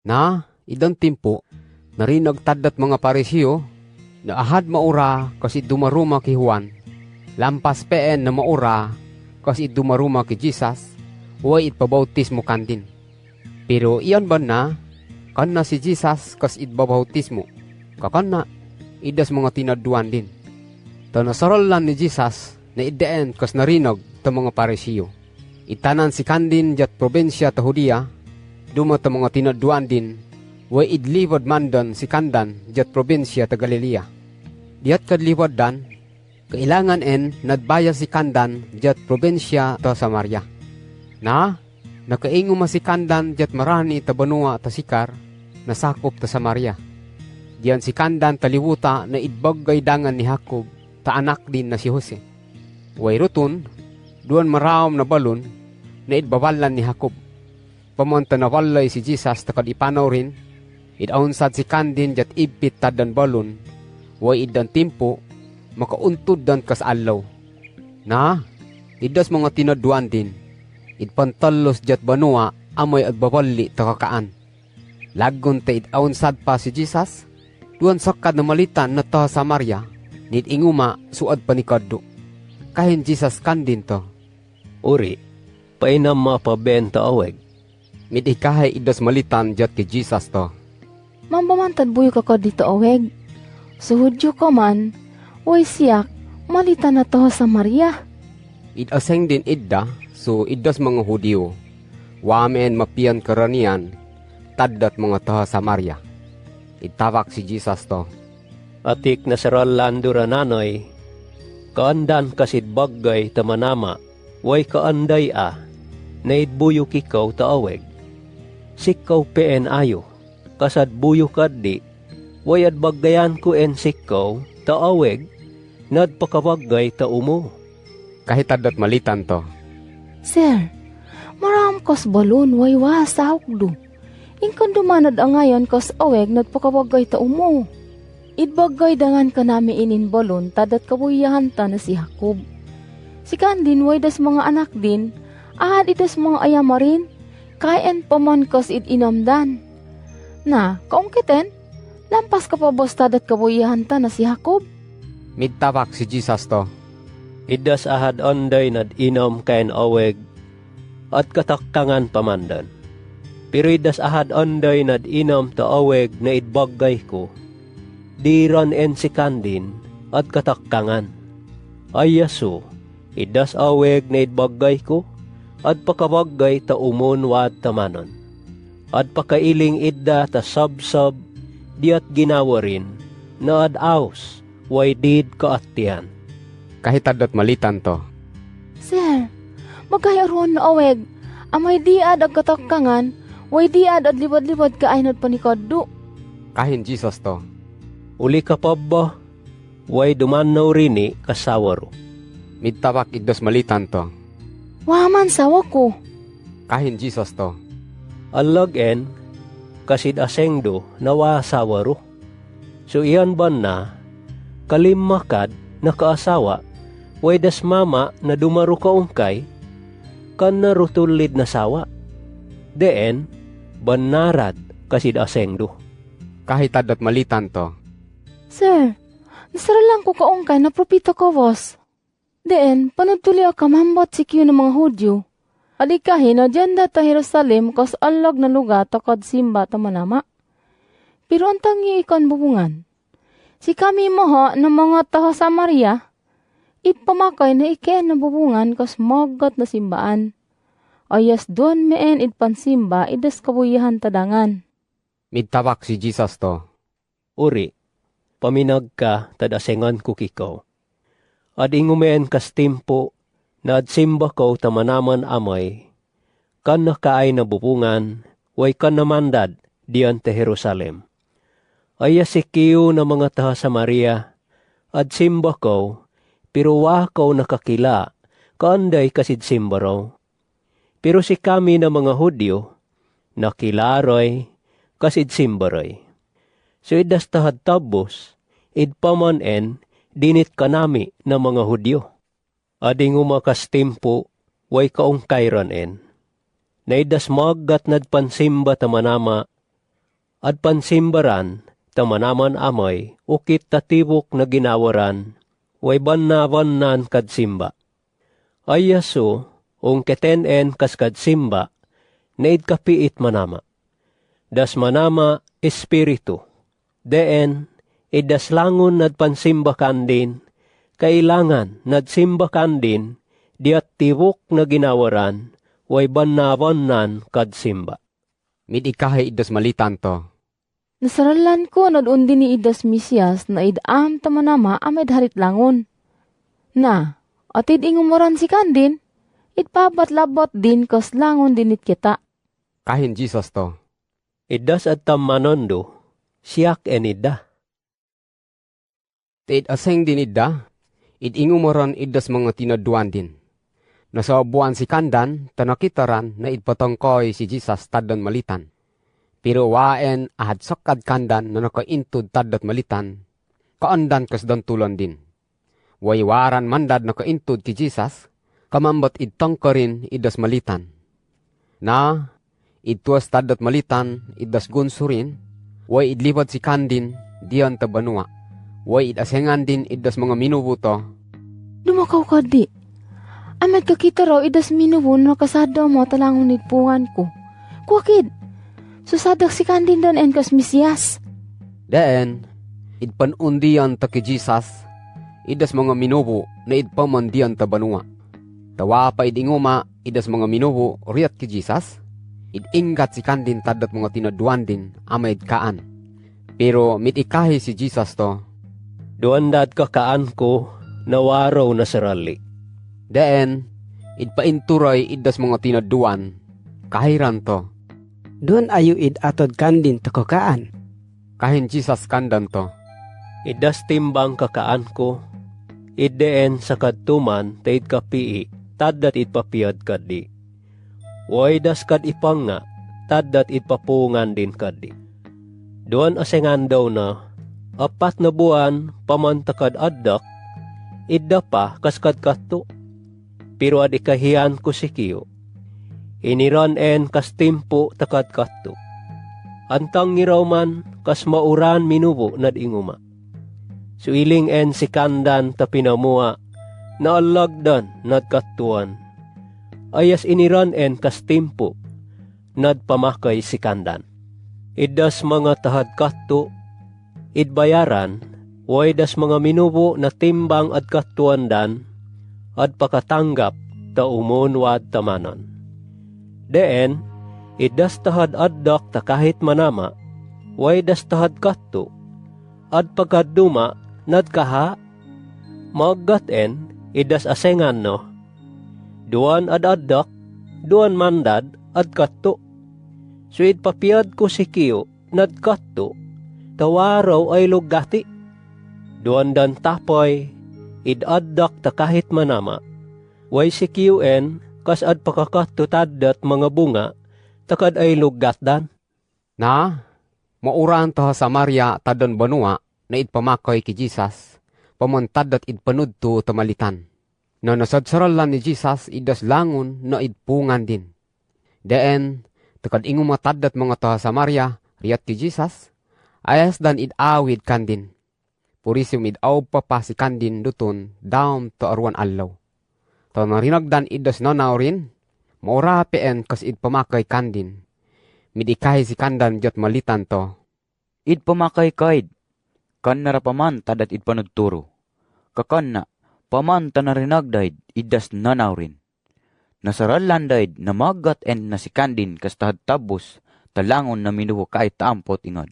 Na, idang timpo, narinag tadat mga Parisiyo, na ahad maura kasi dumaruma ki Juan, lampas peen na maura kasi dumaruma ki Jesus, way itpabautismo kandin. Pero iyan ba na, kan na si Jesus kas itbabautismo, kakan na, idas mga tinaduan din. Ta nasaralan ni Jesus na ideen kas narinag ta mga Parisiyo. Itanan si kandin jat probinsya ta Hudia, duma ta mga tinaduan din, way idliwad mandan si kandan jat probinsya ta Galilea. Diat kadliwad dan, kailangan nadbaya si kandan jat probinsya ta Samaria. Na, nakaingo masikandan jat marani ta banua ta Sikar, nasakop ta Samaria. Diyan si kandan taliwuta na idbaggay dangan ni Jacob, ta anak din na si Jose. Way ruton, duan marawam na balon, na idbabalan ni Jacob. Pamunta na walay si Jesus takad ipanaw rin, idaunsad si kandin jat ibit tadan balon, way idan timpo, makauntod dan kas alaw. Na, idas mga tinaduan din, idpantalos jat banua, amoy at babali takakaan. Lagon ta idaunsad pa si Jesus, duan sakad na malitan na ta Samaria, nid inguma suad panikado. Kahin Jesus kandin to. Uri, painam mapabenta aweg. Mid ikahay idas malitan jat ki Jesus to. Mambamantad buyo ka dito aweg. Suhudyo ko man, way siyak, malita na to sa Maria. Idaseng din idda, so idas mga Hudiyo. Wamen mapian karanian, tadat mga taha Samaria. Itawak si Jesus to. Atik nasaral landura nanoy, kaandan kasid baggay tamanama, way kaanday na idbuyo kikaw taaweg. Sikaw peen ayo, kasad buyo kaddi, way ad baggayan ko sikaw taaweg, nadpakabaggay ta umo. Kahit tadat malitan to. Sir, maram kos balon way wasawk do. Ingkan dumanad ang ngayon kos aweg nadpakawagay ta umo. Idbagay dangan ka nami inin balon tadat kabuyahan ta na si Jacob. Si kandin way das mga anak din, ahad itas mga ayamarin, kain paman kos inamdan. Na, kaungkiten, lampas ka pa bos tadat kabuyahan ta na si Jacob. Midtawak si Jesus to. Idas ahad onday nad inom kain aweg, at katakkangan pamandan. Pero idas ahad onday nad inom ta aweg na idbaggay ko, diran si kandin at katakkangan. Ayaso, idas aweg na idbaggay ko, at pakabaggay ta umon wad tamanon. At pakailing idda ta sabsab, diat ginawa rin, na ad aus, way did kaatian. Kahit tadat malitan to. Sir, magayaron na aweg, amay diad ag katakkangan, way diad at libad-libad ka ay panikado. Kahin Jesus to. Uli ka pa ba? Way dumanaw rini kasawaro. Midtawak idas malitan to. Waman sawa ko. Kahin Jesus to. Allagen, kasid asengdo nawasawaro. So iyan ba na, kalimakad na kaasawa, way das mama na dumaro ka ungkay, kan narutulid na sawa. Deen, banarad kasid asengdo. Kahit tadat malitan to. Sir, nasaralang ko kaungkay na propita ko was. Deen, panagtuli ka mambot si Q ng mga Hudyo. Alikahin na dyan ta Jerusalem kas alag na lugar takad simba ta manama. Pero ang tangi ikan bubungan. Si kami moha ng mga taha Samaria, ipamakay na iken na bubungan kas magat na simbaan. Ayas doon meen idpansimba idas kabuyahan tadangan. Midtawak si Jesus to. Uri, paminag ka tadasengan ko kikaw. Ad ingumeen kas timpo, na adsimba ko tamanaman amay, kan na kaay na bubungan, way kan namandad diyan te Jerusalem. Aya si kiyo na mga taha Samaria, adsimba ko, pero wakaw nakakila, kaanday kasid simba raw. Pero si kami na mga Hudyo, nakilaroy, kasid simbaroy. So idas tahad tabos, idpamanen, dinit kanami na mga Hudyo. Ading umakas timpo, way kaong kairan Naidas magat nadpansimba tamanama, at pansimbaran, tamanaman amay, ukit tatibok na ginawaran, way bannawan kad simba. Ay yaso, ung ketenen kas kad simba, naid kapiit manama. Das manama espiritu, deen, idas langon nad pansimba kandin, kailangan nad simba kandin, diat tibok na ginawaran, way bannawan kad simba. Mid ikahi idas malitan to. Nasaralan ko nadundi ni idas Mesias na idam tamanama amid harit langon. Na, atid ingumuran si kandin, itpabat-labot din kas langon dinit kita. Kahin Jesus to. Idas at tamanondo, siyak enida. Id aseng din idda, id ingumoron idas mga tinaduan din. Nasabuan si kandan, tanakitaran na idpatongkoy si Jesus tadon malitan. Pero waen ahad sokad kandan na nakaintud tadot malitan, kaandan kas don tulon din. Waywaran mandad nakaintud ki Jesus, kamambot idtongkorin idas malitan. Na, idtuas tadot malitan, idas gunsurin, way idlipad si kandin, diyan tabanua. Way idasengan din idas mga minubuto. Dumakaw ka di. Amad kakita raw idas minubon na kasada mo talangon nidpungan ko. Kuwakid, susadak si kandin dan en kas Mesias. Deen, idpanundiyan ta ki Jesus, idas mga minubo na idpamandiyan tabanua. Tawa pa idinguma, idas mga minubo riyat ki Jesus, idingat si kandin tadot mga tinaduan din amay kaan. Pero mitikahi si Jesus to. Duandad kakaan ko, nawaraw na sarali. Deen, idpainturoy idas mga tinaduan, kahiran to. Doon ayo id atod kandin takokaan. Kahin Jesus kandan to. Idas timbang kakaan ko, ideen sa kadtuman, taid kapii, tadat itpapiad kadi. Way das kad ipanga, tadat itpapungan din kadi. Doon asengan daw na, apat na buwan pamantakad addak, idda pa kaskad kato. Pero adikahian ko si Kiyo, iniran en kas timpo takad kato. Antang ngiraw man kas mauran minubo nad inguma. Suiling en si kandan ta pinamua, na alagdan nad katuan. Ayas iniran en kas timpo, nad pamakay si kandan. Idas mga tahad kato, idbayaran, way das mga minubo na timbang at katuandan, at pakatanggap ta umunwad tamanon. Deen, idas tahad addak ta kahit manama, way das tahad kato, at pagkaduma nadkaha, maggaten, idas asengan no. Duan ad addak, duan mandad, ad kato. Suid papiad ko si Kiyo, nadkato, tawaraw ay lugati. Duan dan tapoy, idaddak ta kahit manama, way si Kiyo en, kas ad pakakato tadat mga bunga, takad ay lugatdan. Na, mauran to sa Samaria tadon banua, na idpamakoy ki Jesus, pamantadat idpanudto tamalitan. No nasadsaralan ni Jesus idas langon na idpungan din. Deen, takad ingo matadat mga to sa Samaria, riyat ki Jesus, ayas dan idawid kandin. Purisum idaw pa si kandin duton, daom to arwan allaw. To narinagdan idas nanaw rin, maurapeen kas idpamakay kandin. Midikahi si kandan jot malitan to. Id pamakay kaid, kan narapaman tadat id panudturo. Kakan na, paman tanarinagdaid idas nanaw rin. Nasaralan daid na magat en na si kandin kas tahad tabos, talangon na minuho kahit taampot ingod.